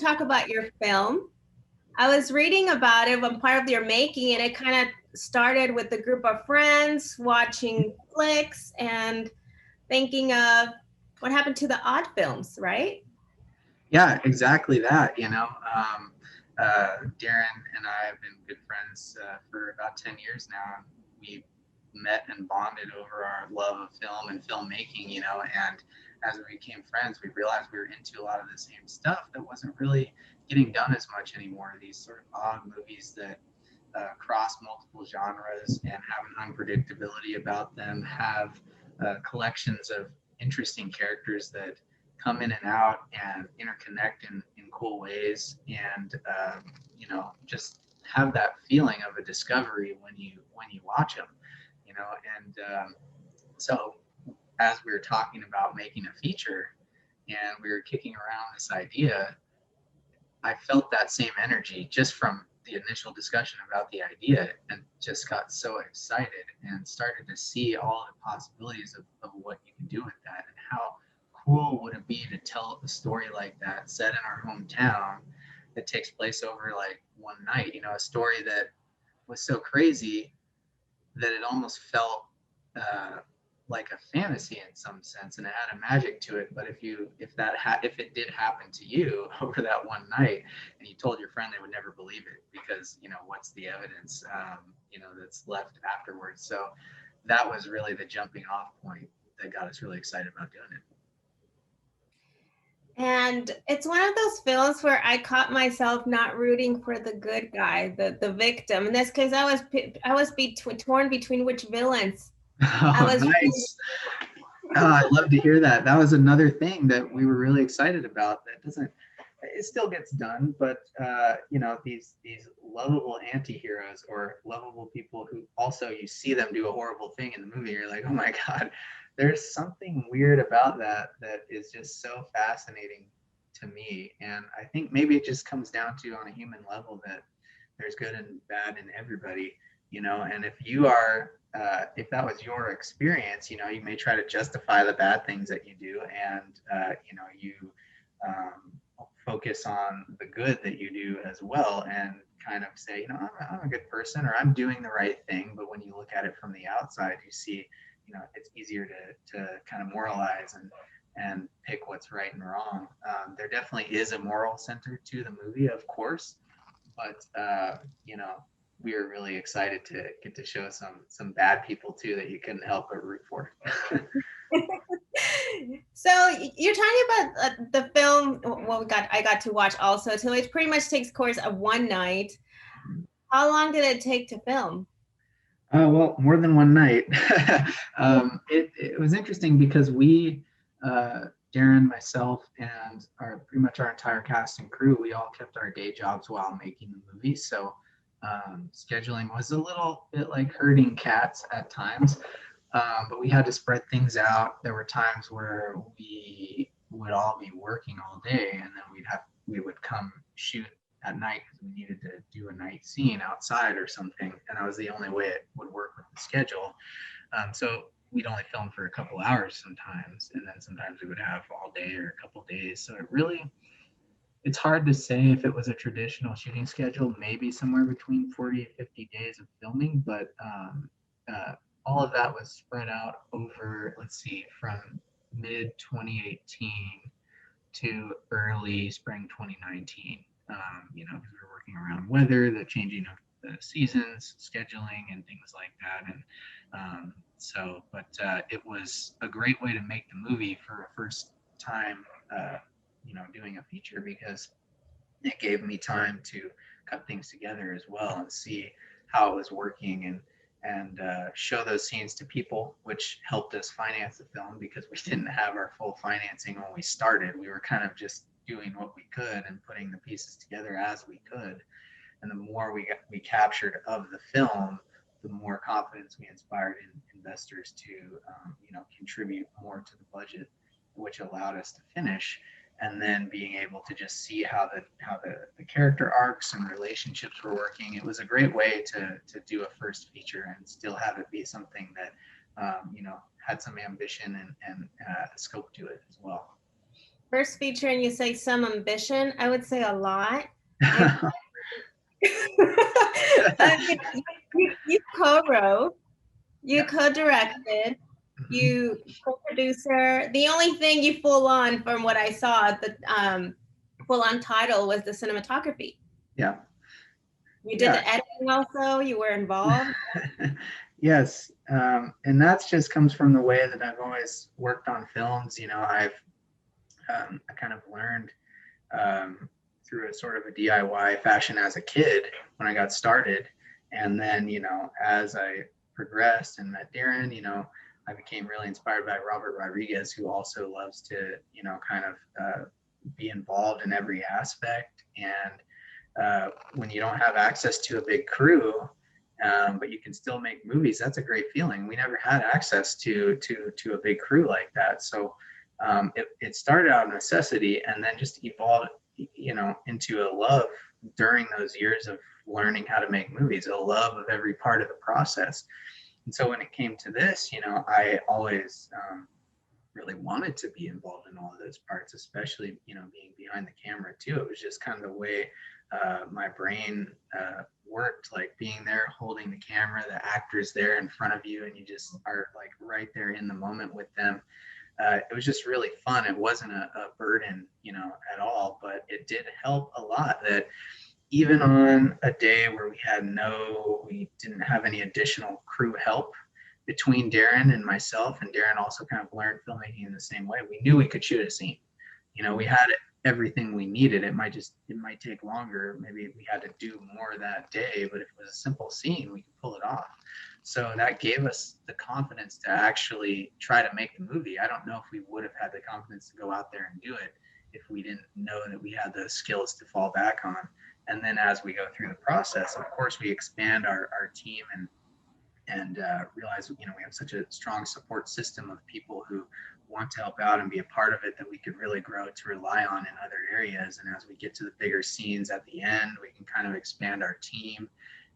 talk about your film. I was reading about it when part of your making, and it kind of started with a group of friends watching flicks and thinking of what happened to the odd films, right? Yeah, exactly that. Darren and I have been good friends for about 10 years now. We met and bonded over our love of film and filmmaking, and as we became friends, we realized we were into a lot of the same stuff that wasn't really getting done as much anymore. These sort of odd movies that cross multiple genres and have an unpredictability about them, have collections of interesting characters that come in and out and interconnect in cool ways, and just have that feeling of a discovery when you watch them, and so as we were talking about making a feature and we were kicking around this idea, I felt that same energy just from the initial discussion about the idea, and just got so excited and started to see all the possibilities of what you can do with that, and how cool would it be to tell a story like that set in our hometown that takes place over like one night, a story that was so crazy that it almost felt uh, like a fantasy in some sense, and it had a magic to it. But if it did happen to you over that one night, and you told your friend, they would never believe it, because what's the evidence that's left afterwards. So that was really the jumping off point that got us really excited about doing it. And it's one of those films where I caught myself not rooting for the good guy, the victim. In this case, I was torn between which villains. I Oh, was nice. Oh, I love to hear that. That was another thing that we were really excited about. That doesn't, it still gets done, but these lovable anti-heroes, or lovable people who also, you see them do a horrible thing in the movie, you're like, oh my God, there's something weird about that is just so fascinating to me. And I think maybe it just comes down to, on a human level, that there's good and bad in everybody, and if that was your experience, you may try to justify the bad things that you do, and you focus on the good that you do as well, and kind of say, I'm a good person, or I'm doing the right thing. But when you look at it from the outside, you see, it's easier to kind of moralize and pick what's right and wrong. There definitely is a moral center to the movie, of course, but we are really excited to get to show some bad people too that you couldn't help but root for. So you're talking about the film. Well, I got to watch also. So it pretty much takes course of one night. How long did it take to film? Well, more than one night. It was interesting because Darren, myself, and pretty much our entire cast and crew, we all kept our day jobs while making the movie. So scheduling was a little bit like herding cats at times, but we had to spread things out. There were times where we would all be working all day, and then we would come shoot at night because we needed to do a night scene outside or something, and that was the only way it would work with the schedule. So we'd only film for a couple hours sometimes, and then sometimes we would have all day or a couple days. So it's hard to say if it was a traditional shooting schedule, maybe somewhere between 40 and 50 days of filming, but all of that was spread out over, let's see, from mid 2018 to early spring 2019. Because we were working around weather, the changing of the seasons, scheduling, and things like that. And it was a great way to make the movie for a first time, doing a feature, because it gave me time to cut things together as well and see how it was working, and show those scenes to people, which helped us finance the film, because we didn't have our full financing when we started. We were kind of just doing what we could and putting the pieces together as we could. And the more we captured of the film, the more confidence we inspired in investors to contribute more to the budget, which allowed us to finish. And then being able to just see how the character arcs and relationships were working. It was a great way to do a first feature and still have it be something that had some ambition and scope to it as well. first feature and you say some ambition, I would say a lot. I mean, you co-wrote, you co-directed, you co-producer. The only thing you full on from what I saw, the full on title was the cinematography. Yeah. You did the editing also, you were involved. Yes. And that's just comes from the way that I've always worked on films. You know, I kind of learned through a sort of a DIY fashion as a kid when I got started. And then, you know, as I progressed and met Darren, you know, I became really inspired by Robert Rodriguez, who also loves to, you know, kind of be involved in every aspect. And when you don't have access to a big crew, but you can still make movies, that's a great feeling. We never had access to a big crew like that. So it started out of necessity and then just evolved, you know, into a love during those years of learning how to make movies, a love of every part of the process. And so when it came to this, you know, I always really wanted to be involved in all of those parts, especially, you know, being behind the camera too. It was just kind of the way my brain worked, like being there, holding the camera, the actors there in front of you, and you just are like right there in the moment with them. It was just really fun. It wasn't a burden, you know, at all, but it did help a lot that even on a day where we didn't have any additional crew help between Darren and myself, and Darren also kind of learned filmmaking in the same way. We knew we could shoot a scene. You know, we had everything we needed. It might take longer. Maybe we had to do more that day, but if it was a simple scene, we could pull it off. So that gave us the confidence to actually try to make the movie. I don't know if we would have had the confidence to go out there and do it if we didn't know that we had those skills to fall back on. And then as we go through the process, of course, we expand our team and realize, you know, we have such a strong support system of people who want to help out and be a part of it that we could really grow to rely on in other areas. And as we get to the bigger scenes at the end, we can kind of expand our team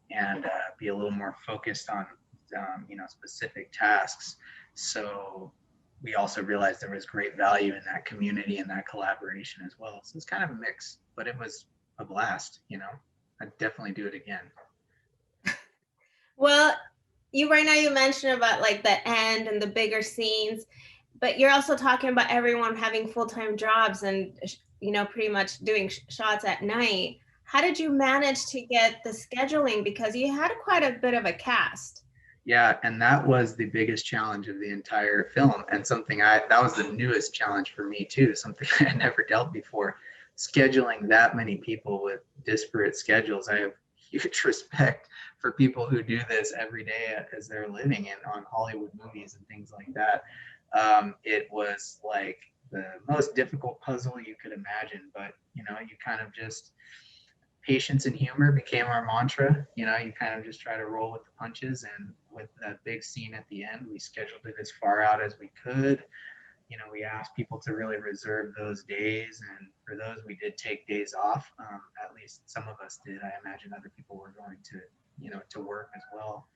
and be a little more focused on, you know, specific tasks. So we also realized there was great value in that community and that collaboration as well. So it's kind of a mix, but it was a blast, you know. I'd definitely do it again. Well, you right now you mentioned about like the end and the bigger scenes, but you're also talking about everyone having full-time jobs and, you know, pretty much doing shots at night. How did you manage to get the scheduling? Because you had quite a bit of a cast. Yeah, and that was the biggest challenge of the entire film, and something that was the newest challenge for me too, something I had never dealt before. Scheduling that many people with disparate schedules. I have huge respect for people who do this every day as they're living in on Hollywood movies and things like that. It was like the most difficult puzzle you could imagine, but you know, you kind of just patience and humor became our mantra. You know, you kind of just try to roll with the punches. And with that big scene at the end, we scheduled it as far out as we could. You know, we asked people to really reserve those days. And for those, we did take days off. At least some of us did. I imagine other people were going to, you know, to work as well.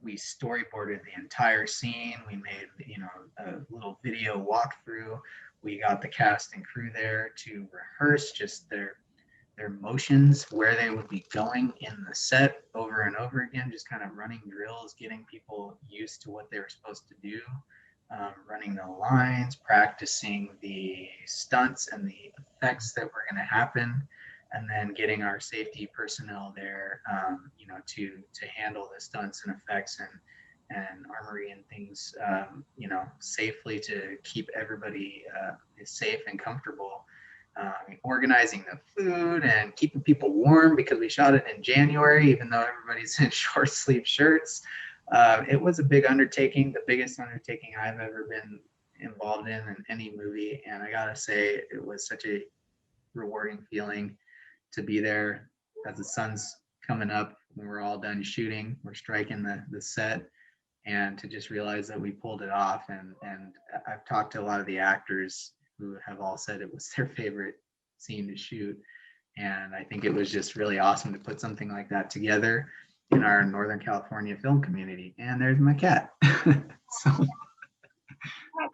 We storyboarded the entire scene. We made, you know, a little video walkthrough. We got the cast and crew there to rehearse just their motions, where they would be going in the set over and over again, just kind of running drills, getting people used to what they were supposed to do, running the lines, practicing the stunts and the effects that were going to happen, and then getting our safety personnel there, you know, to handle the stunts and effects and armory and things, you know, safely to keep everybody safe and comfortable. Organizing the food and keeping people warm because we shot it in January, even though everybody's in short sleeve shirts. It was a big undertaking, the biggest undertaking I've ever been involved in any movie. And I gotta say, it was such a rewarding feeling to be there as the sun's coming up when we're all done shooting. We're striking the set, and to just realize that we pulled it off. And I've talked to a lot of the actors who have all said it was their favorite scene to shoot. And I think it was just really awesome to put something like that together in our Northern California film community. And there's my cat. So.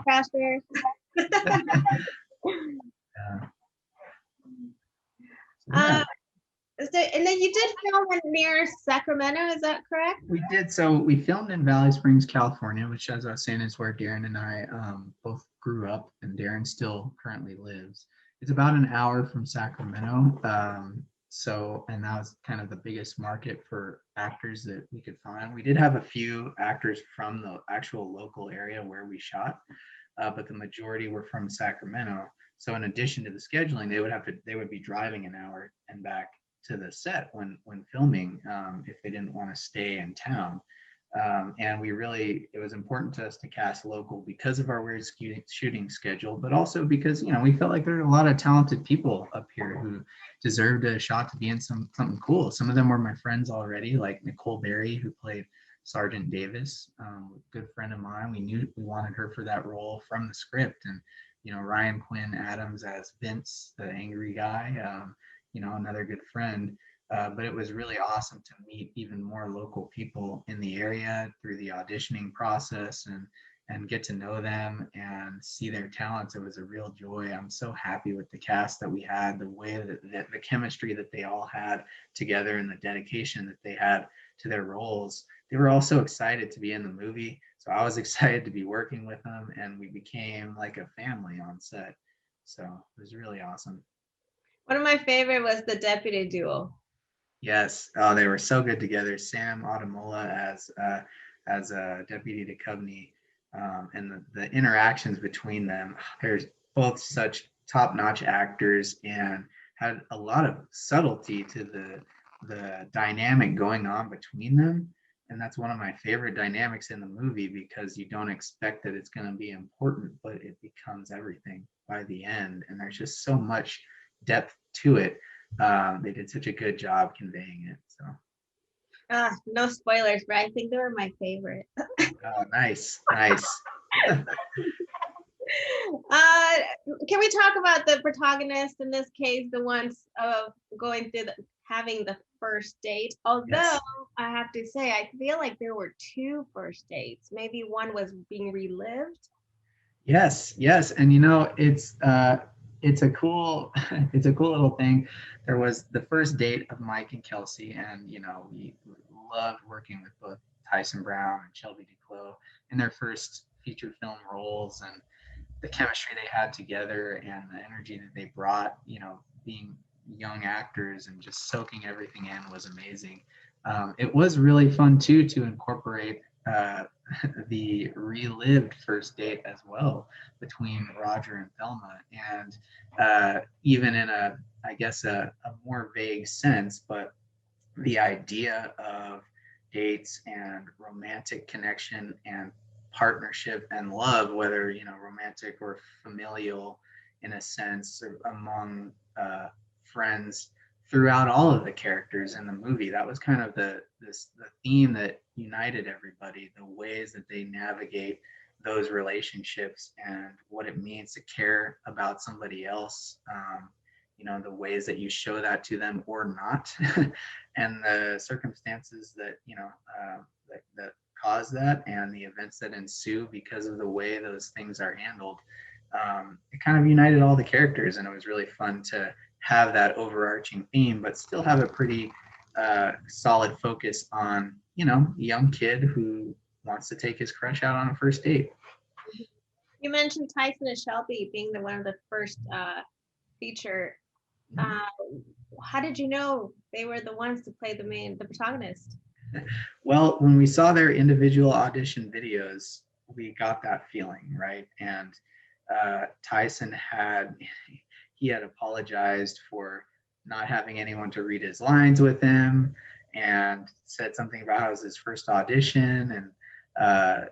Crashers. uh, and then you did film near Sacramento, is that correct? We did. So we filmed in Valley Springs, California, which, as I was saying, is where Darren and I both grew up, and Darren still currently lives. It's about an hour from Sacramento. And that was kind of the biggest market for actors that we could find. We did have a few actors from the actual local area where we shot, but the majority were from Sacramento. So in addition to the scheduling, they would be driving an hour and back to the set when filming, if they didn't want to stay in town. And it was important to us to cast local because of our weird shooting schedule, but also because, we felt like there are a lot of talented people up here who deserved a shot to be in something cool. Some of them were my friends already, like Nicole Berry, who played Sergeant Davis, a good friend of mine. We knew we wanted her for that role from the script. And, Ryan Quinn Adams as Vince, the angry guy, another good friend. But it was really awesome to meet even more local people in the area through the auditioning process and get to know them and see their talents. It was a real joy. I'm so happy with the cast that we had, the way that the chemistry that they all had together and the dedication that they had to their roles. They were all so excited to be in the movie. So I was excited to be working with them, and we became like a family on set. So it was really awesome. One of my favorite was the deputy duo. Yes. Oh, they were so good together. Sam Ademola as Deputy Duchovny, and the interactions between them. They're both such top-notch actors and had a lot of subtlety to the dynamic going on between them. And that's one of my favorite dynamics in the movie, because you don't expect that it's going to be important, but it becomes everything by the end. And there's just so much depth to it. They did such a good job conveying it. So no spoilers, but I think they were my favorite. oh, nice. Can we talk about the protagonist in this case, the ones going through having the first date? Although yes. I have to say, I feel like there were 2 first dates. Maybe one was being relived. Yes, and it's a cool little thing. There was the first date of Mike and Kelsey, and we loved working with both Tyson Brown and Shelby Duclos in their first feature film roles, and the chemistry they had together and the energy that they brought, being young actors and just soaking everything in was amazing. It was really fun too to incorporate the relived first date as well between Roger and Thelma, and even in a more vague sense, but the idea of dates and romantic connection and partnership and love, whether romantic or familial in a sense, among friends throughout all of the characters in the movie. That was kind of the theme that united everybody, the ways that they navigate those relationships and what it means to care about somebody else, the ways that you show that to them or not, and the circumstances that that cause that, and the events that ensue because of the way those things are handled. It kind of united all the characters, and it was really fun to have that overarching theme, but still have a pretty solid focus on, a young kid who wants to take his crush out on a first date. You mentioned Tyson and Shelby being one of the first feature. How did you know they were the ones to play the protagonist? Well, when we saw their individual audition videos, we got that feeling, right? And Tyson had apologized for not having anyone to read his lines with him, and said something about how it was his first audition. And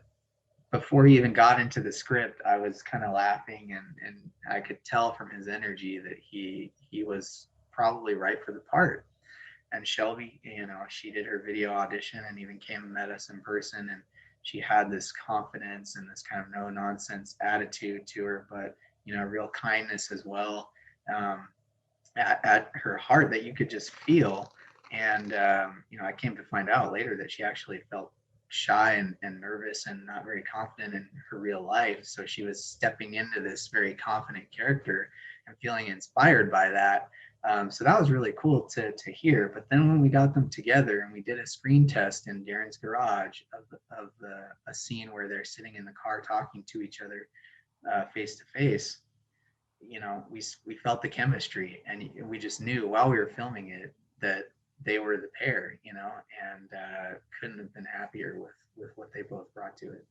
before he even got into the script, I was kind of laughing, and I could tell from his energy that he was probably right for the part. And Shelby, she did her video audition and even came and met us in person, and she had this confidence and this kind of no nonsense attitude to her, but real kindness as well, at her heart that you could just feel. And I came to find out later that she actually felt shy and nervous and not very confident in her real life. So she was stepping into this very confident character and feeling inspired by that. So that was really cool to hear. But then when we got them together and we did a screen test in Darren's garage of a scene where they're sitting in the car talking to each other face to face, you know, we felt the chemistry, and we just knew while we were filming it that they were the pair, you know, and couldn't have been happier with what they both brought to it.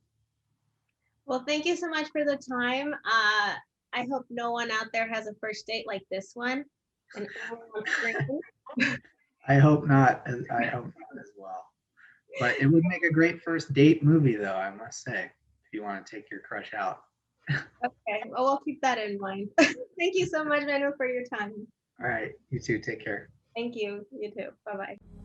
Well, thank you so much for the time. I hope no one out there has a first date like this one. And I hope not. I hope not as well. But it would make a great first date movie, though, I must say, if you want to take your crush out. Okay, well, we'll keep that in mind. Thank you so much, Manuel, for your time. All right, you too. Take care. Thank you. You too. Bye-bye.